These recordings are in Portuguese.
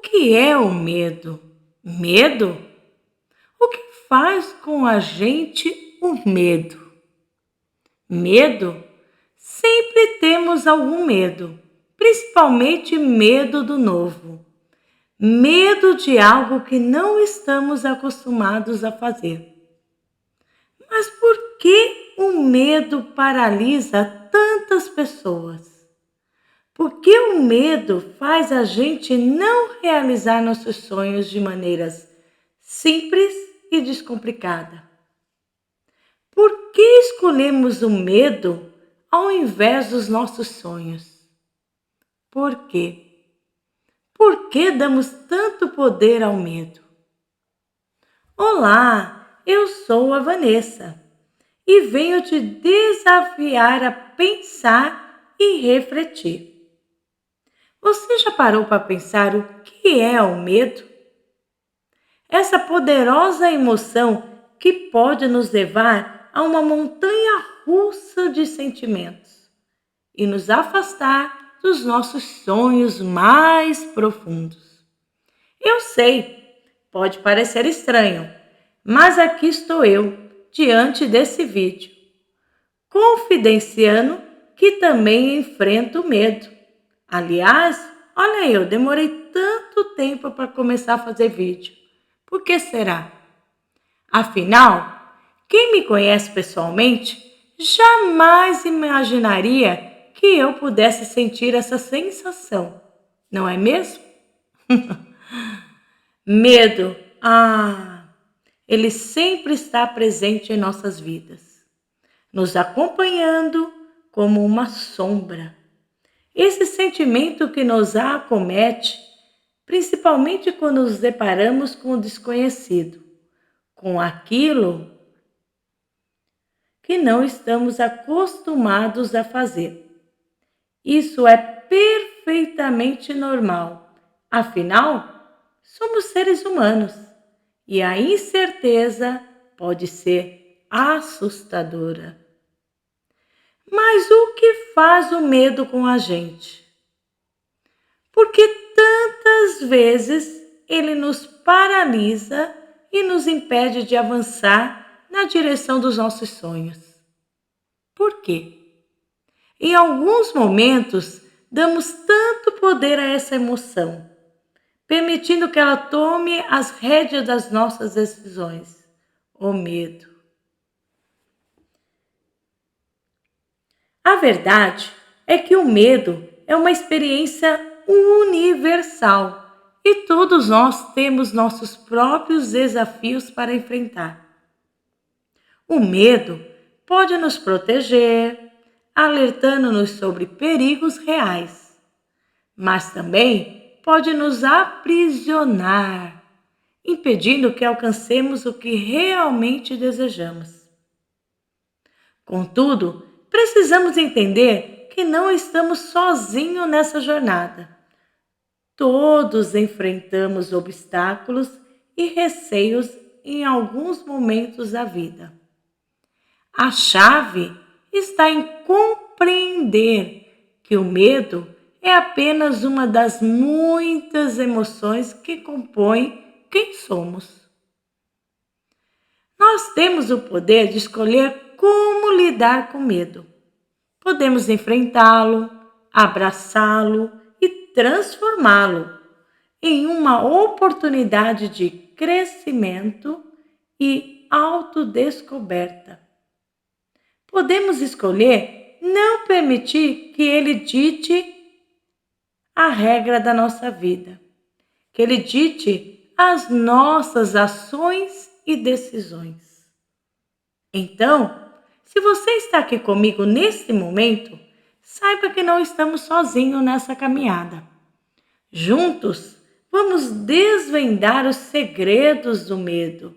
que é o medo? Medo? O que faz com a gente o medo? Medo? Sempre temos algum medo, principalmente medo do novo. Medo de algo que não estamos acostumados a fazer. Mas por que o medo paralisa tantas pessoas? Por que o medo faz a gente não realizar nossos sonhos de maneiras simples e descomplicada? Por que escolhemos o medo ao invés dos nossos sonhos? Por quê? Por que damos tanto poder ao medo? Olá, eu sou a Vanessa e venho te desafiar a pensar e refletir. Você já parou para pensar o que é o medo? Essa poderosa emoção que pode nos levar a uma montanha russa de sentimentos e nos afastar dos nossos sonhos mais profundos. Eu sei, pode parecer estranho, mas aqui estou eu, diante desse vídeo, confidenciando que também enfrento o medo. Aliás, olha eu, demorei tanto tempo para começar a fazer vídeo. Por que será? Afinal, quem me conhece pessoalmente jamais imaginaria que eu pudesse sentir essa sensação, não é mesmo? Medo, ele sempre está presente em nossas vidas, nos acompanhando como uma sombra. Esse sentimento que nos acomete, principalmente quando nos deparamos com o desconhecido, com aquilo que não estamos acostumados a fazer. Isso é perfeitamente normal. Afinal, somos seres humanos e a incerteza pode ser assustadora. Mas o que faz o medo com a gente? Porque tantas vezes ele nos paralisa e nos impede de avançar na direção dos nossos sonhos. Por quê? Em alguns momentos, damos tanto poder a essa emoção, permitindo que ela tome as rédeas das nossas decisões. O medo. A verdade é que o medo é uma experiência universal e todos nós temos nossos próprios desafios para enfrentar. O medo pode nos proteger, alertando-nos sobre perigos reais, mas também pode nos aprisionar, impedindo que alcancemos o que realmente desejamos. Contudo, precisamos entender que não estamos sozinhos nessa jornada. Todos enfrentamos obstáculos e receios em alguns momentos da vida. A chave está em compreender que o medo é apenas uma das muitas emoções que compõem quem somos. Nós temos o poder de escolher como lidar com medo. Podemos enfrentá-lo, abraçá-lo e transformá-lo em uma oportunidade de crescimento e autodescoberta. Podemos escolher não permitir que ele dite a regra da nossa vida, que ele dite as nossas ações e decisões. Então, se você está aqui comigo neste momento, saiba que não estamos sozinhos nessa caminhada. Juntos, vamos desvendar os segredos do medo,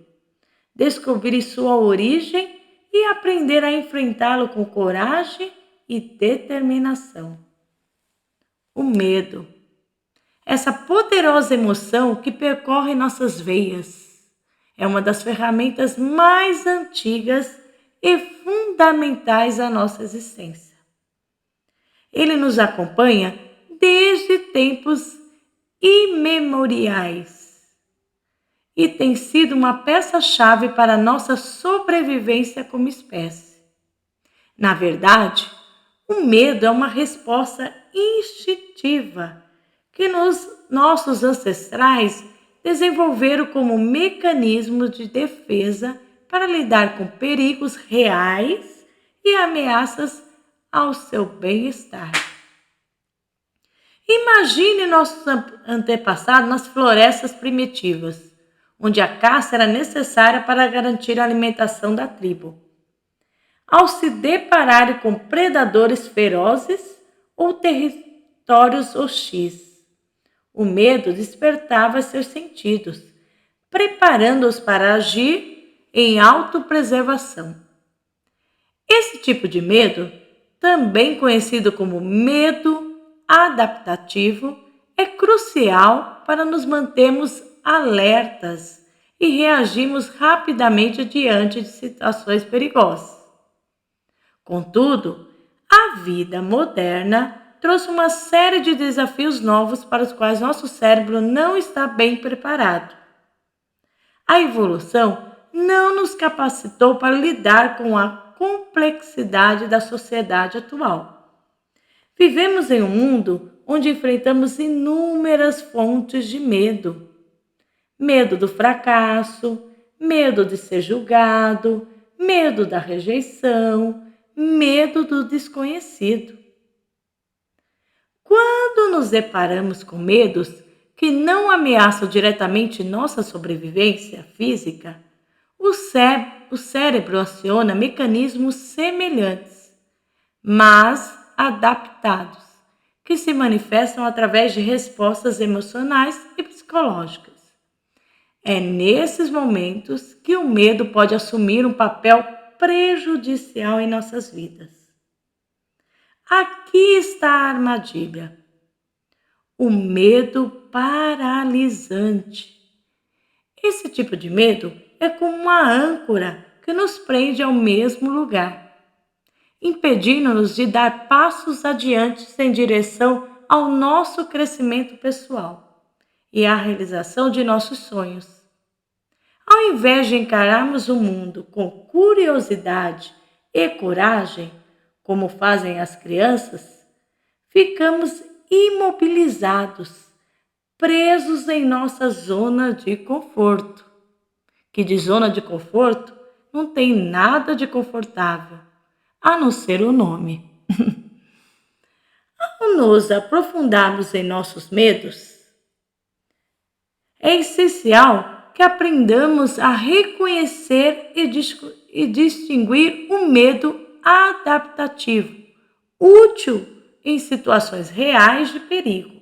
descobrir sua origem e aprender a enfrentá-lo com coragem e determinação. O medo, essa poderosa emoção que percorre nossas veias, é uma das ferramentas mais antigas e fundamentais à nossa existência. Ele nos acompanha desde tempos imemoriais e tem sido uma peça-chave para a nossa sobrevivência como espécie. Na verdade, o medo é uma resposta instintiva que nossos ancestrais desenvolveram como mecanismo de defesa para lidar com perigos reais e ameaças ao seu bem-estar. Imagine nossos antepassados nas florestas primitivas, onde a caça era necessária para garantir a alimentação da tribo. Ao se depararem com predadores ferozes ou territórios hostis, o medo despertava seus sentidos, preparando-os para agir em autopreservação. Esse tipo de medo, também conhecido como medo adaptativo, é crucial para nos mantermos alertas e reagirmos rapidamente diante de situações perigosas. Contudo, a vida moderna trouxe uma série de desafios novos para os quais nosso cérebro não está bem preparado. A evolução não nos capacitou para lidar com a complexidade da sociedade atual. Vivemos em um mundo onde enfrentamos inúmeras fontes de medo. Medo do fracasso, medo de ser julgado, medo da rejeição, medo do desconhecido. Quando nos deparamos com medos que não ameaçam diretamente nossa sobrevivência física, o cérebro aciona mecanismos semelhantes, mas adaptados, que se manifestam através de respostas emocionais e psicológicas. É nesses momentos que o medo pode assumir um papel prejudicial em nossas vidas. Aqui está a armadilha. O medo paralisante. Esse tipo de medo é como uma âncora que nos prende ao mesmo lugar, impedindo-nos de dar passos adiante em direção ao nosso crescimento pessoal e à realização de nossos sonhos. Ao invés de encararmos o mundo com curiosidade e coragem, como fazem as crianças, ficamos imobilizados, presos em nossa zona de conforto. Que de zona de conforto não tem nada de confortável, a não ser o nome. Ao nos aprofundarmos em nossos medos, é essencial que aprendamos a reconhecer e distinguir o medo adaptativo, útil em situações reais de perigo,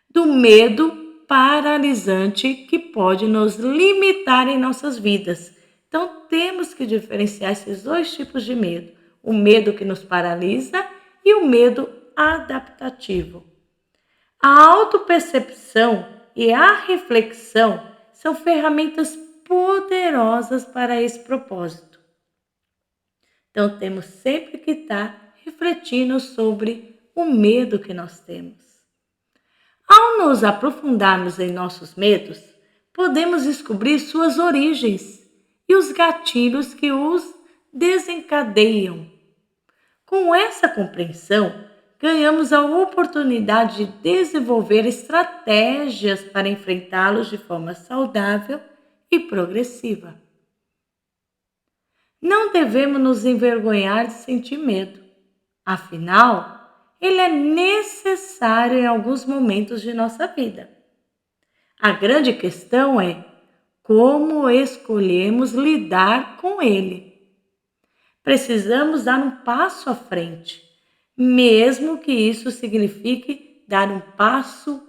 do medo paralisante que pode nos limitar em nossas vidas. Então, temos que diferenciar esses dois tipos de medo: o medo que nos paralisa e o medo adaptativo. A autopercepção e a reflexão são ferramentas poderosas para esse propósito. Então, temos sempre que estar refletindo sobre o medo que nós temos. Ao nos aprofundarmos em nossos medos, podemos descobrir suas origens e os gatilhos que os desencadeiam. Com essa compreensão, ganhamos a oportunidade de desenvolver estratégias para enfrentá-los de forma saudável e progressiva. Não devemos nos envergonhar de sentir medo. Afinal, ele é necessário em alguns momentos de nossa vida. A grande questão é como escolhemos lidar com ele. Precisamos dar um passo à frente, mesmo que isso signifique dar um passo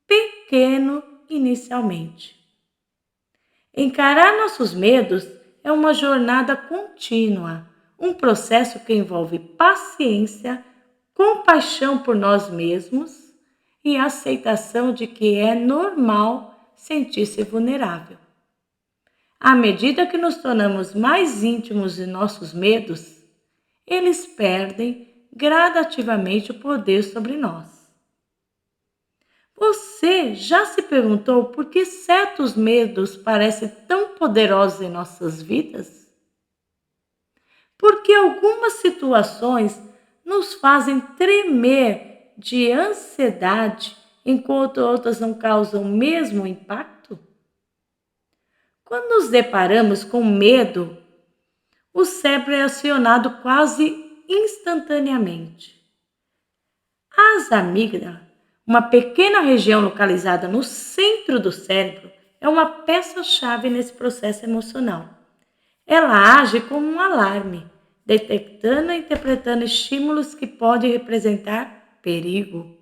pequeno inicialmente. Encarar nossos medos é uma jornada contínua, um processo que envolve paciência, compaixão por nós mesmos e aceitação de que é normal sentir-se vulnerável. À medida que nos tornamos mais íntimos de nossos medos, eles perdem gradativamente o poder sobre nós. Você já se perguntou por que certos medos parecem tão poderosos em nossas vidas? Porque algumas situações nos fazem tremer de ansiedade, enquanto outras não causam o mesmo impacto? Quando nos deparamos com medo, o cérebro é acionado quase instantaneamente. As amígdalas, uma pequena região localizada no centro do cérebro, é uma peça-chave nesse processo emocional. Ela age como um alarme, detectando e interpretando estímulos que podem representar perigo.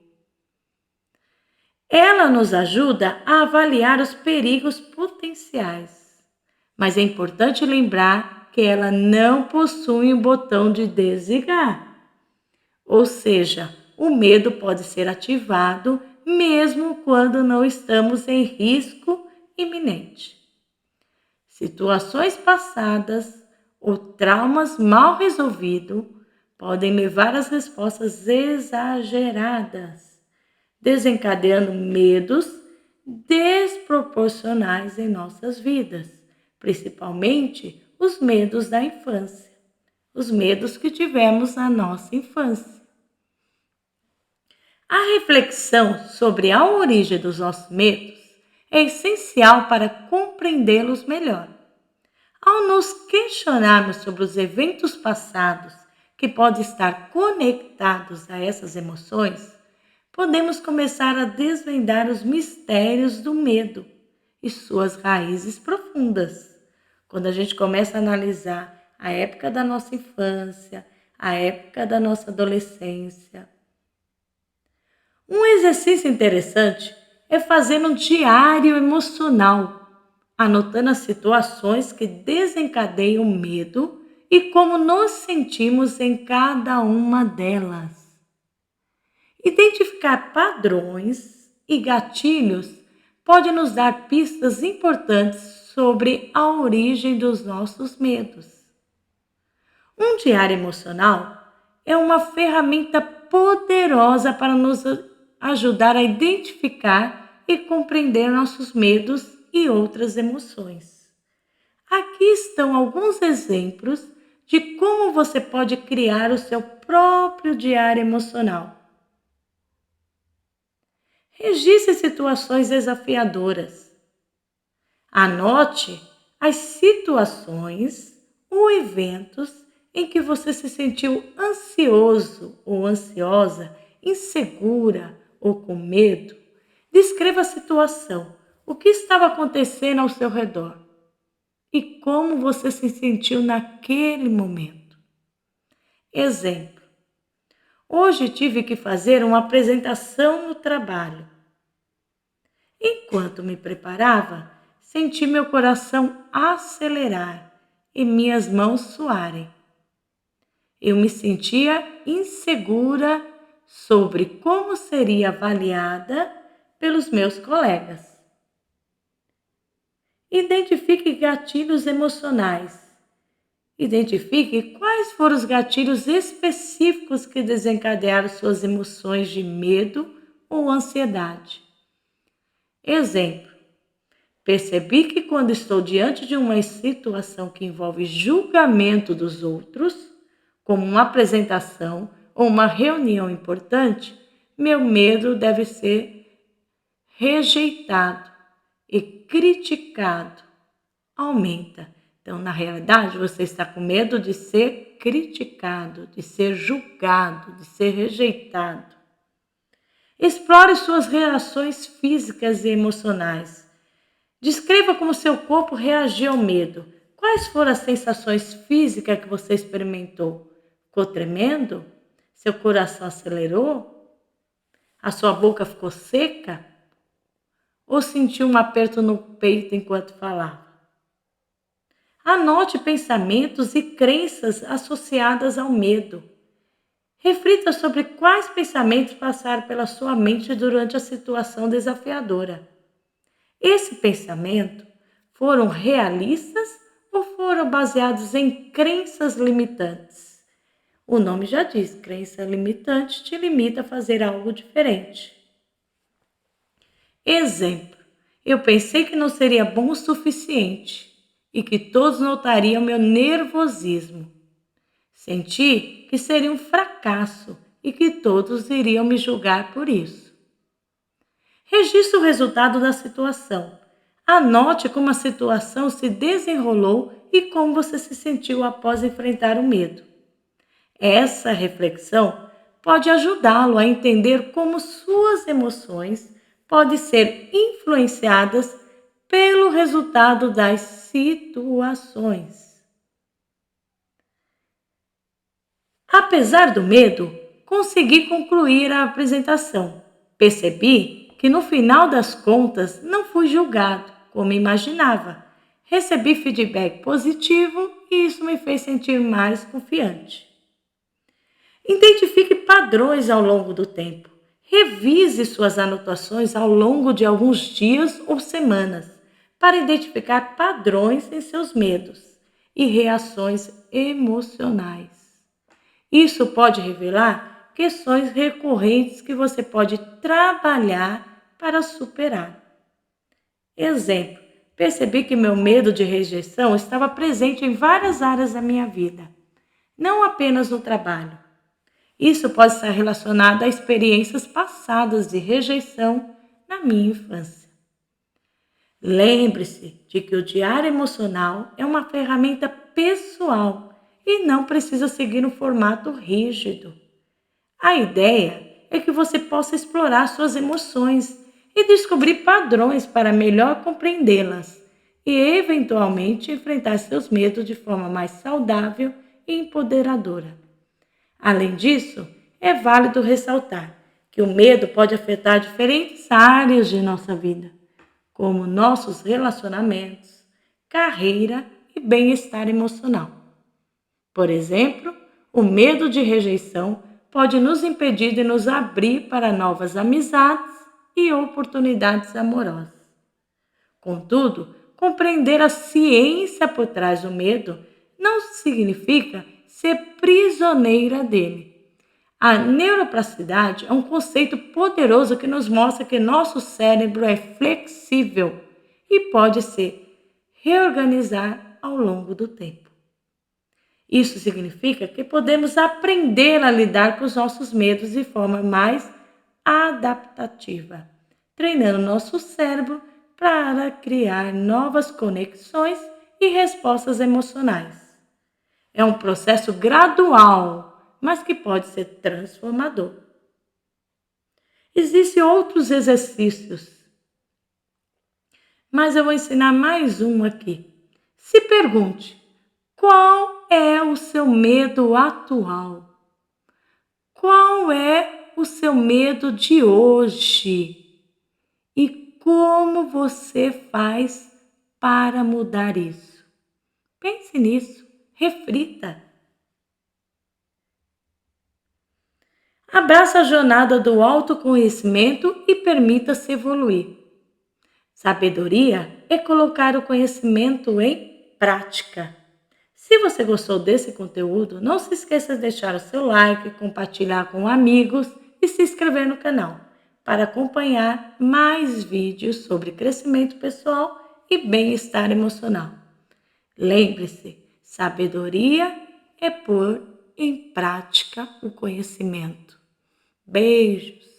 Ela nos ajuda a avaliar os perigos potenciais, mas é importante lembrar que ela não possui um botão de desligar. Ou seja, o medo pode ser ativado mesmo quando não estamos em risco iminente. Situações passadas ou traumas mal resolvidos podem levar às respostas exageradas, desencadeando medos desproporcionais em nossas vidas, principalmente os medos da infância, os medos que tivemos na nossa infância. A reflexão sobre a origem dos nossos medos é essencial para compreendê-los melhor. Ao nos questionarmos sobre os eventos passados que podem estar conectados a essas emoções, podemos começar a desvendar os mistérios do medo e suas raízes profundas. Quando a gente começa a analisar a época da nossa infância, a época da nossa adolescência. Um exercício interessante é fazer um diário emocional, anotando as situações que desencadeiam medo e como nos sentimos em cada uma delas. Identificar padrões e gatilhos pode nos dar pistas importantes sobre a origem dos nossos medos. Um diário emocional é uma ferramenta poderosa para nos ajudar a identificar e compreender nossos medos e outras emoções. Aqui estão alguns exemplos de como você pode criar o seu próprio diário emocional. Registre situações desafiadoras. Anote as situações ou eventos em que você se sentiu ansioso ou ansiosa, insegura ou com medo. Descreva a situação, o que estava acontecendo ao seu redor e como você se sentiu naquele momento. Exemplo: hoje tive que fazer uma apresentação no trabalho. Enquanto me preparava, senti meu coração acelerar e minhas mãos suarem. Eu me sentia insegura sobre como seria avaliada pelos meus colegas. Identifique gatilhos emocionais. Identifique quais foram os gatilhos específicos que desencadearam suas emoções de medo ou ansiedade. Exemplo: percebi que quando estou diante de uma situação que envolve julgamento dos outros, como uma apresentação ou uma reunião importante, meu medo deve ser rejeitado e criticado. Aumenta. Então, na realidade, você está com medo de ser criticado, de ser julgado, de ser rejeitado. Explore suas reações físicas e emocionais. Descreva como seu corpo reagiu ao medo. Quais foram as sensações físicas que você experimentou? Ficou tremendo? Seu coração acelerou? A sua boca ficou seca? Ou sentiu um aperto no peito enquanto falava? Anote pensamentos e crenças associadas ao medo. Reflita sobre quais pensamentos passaram pela sua mente durante a situação desafiadora. Esse pensamento foram realistas ou foram baseados em crenças limitantes? O nome já diz, crença limitante te limita a fazer algo diferente. Exemplo: eu pensei que não seria bom o suficiente e que todos notariam meu nervosismo. Senti que seria um fracasso e que todos iriam me julgar por isso. Registre o resultado da situação. Anote como a situação se desenrolou e como você se sentiu após enfrentar o medo. Essa reflexão pode ajudá-lo a entender como suas emoções podem ser influenciadas pelo resultado das situações. Apesar do medo, consegui concluir a apresentação. Percebi que no final das contas não fui julgado, como imaginava. Recebi feedback positivo e isso me fez sentir mais confiante. Identifique padrões ao longo do tempo. Revise suas anotações ao longo de alguns dias ou semanas para identificar padrões em seus medos e reações emocionais. Isso pode revelar questões recorrentes que você pode trabalhar para superar. Exemplo: percebi que meu medo de rejeição estava presente em várias áreas da minha vida, não apenas no trabalho. Isso pode estar relacionado a experiências passadas de rejeição na minha infância. Lembre-se de que o diário emocional é uma ferramenta pessoal e não precisa seguir um formato rígido. A ideia é que você possa explorar suas emoções e descobrir padrões para melhor compreendê-las e, eventualmente, enfrentar seus medos de forma mais saudável e empoderadora. Além disso, é válido ressaltar que o medo pode afetar diferentes áreas de nossa vida, como nossos relacionamentos, carreira e bem-estar emocional. Por exemplo, o medo de rejeição pode nos impedir de nos abrir para novas amizades e oportunidades amorosas. Contudo, compreender a ciência por trás do medo não significa ser prisioneira dele. A neuroplasticidade é um conceito poderoso que nos mostra que nosso cérebro é flexível e pode se reorganizar ao longo do tempo. Isso significa que podemos aprender a lidar com os nossos medos de forma mais adaptativa, treinando nosso cérebro para criar novas conexões e respostas emocionais. É um processo gradual, mas que pode ser transformador. Existem outros exercícios, mas eu vou ensinar mais um aqui. Se pergunte: qual é o seu medo atual? Qual é o seu medo de hoje? E como você faz para mudar isso? Pense nisso, reflita. Abraça a jornada do autoconhecimento e permita-se evoluir. Sabedoria é colocar o conhecimento em prática. Se você gostou desse conteúdo, não se esqueça de deixar o seu like, compartilhar com amigos e se inscrever no canal para acompanhar mais vídeos sobre crescimento pessoal e bem-estar emocional. Lembre-se, sabedoria é pôr em prática o conhecimento. Beijos!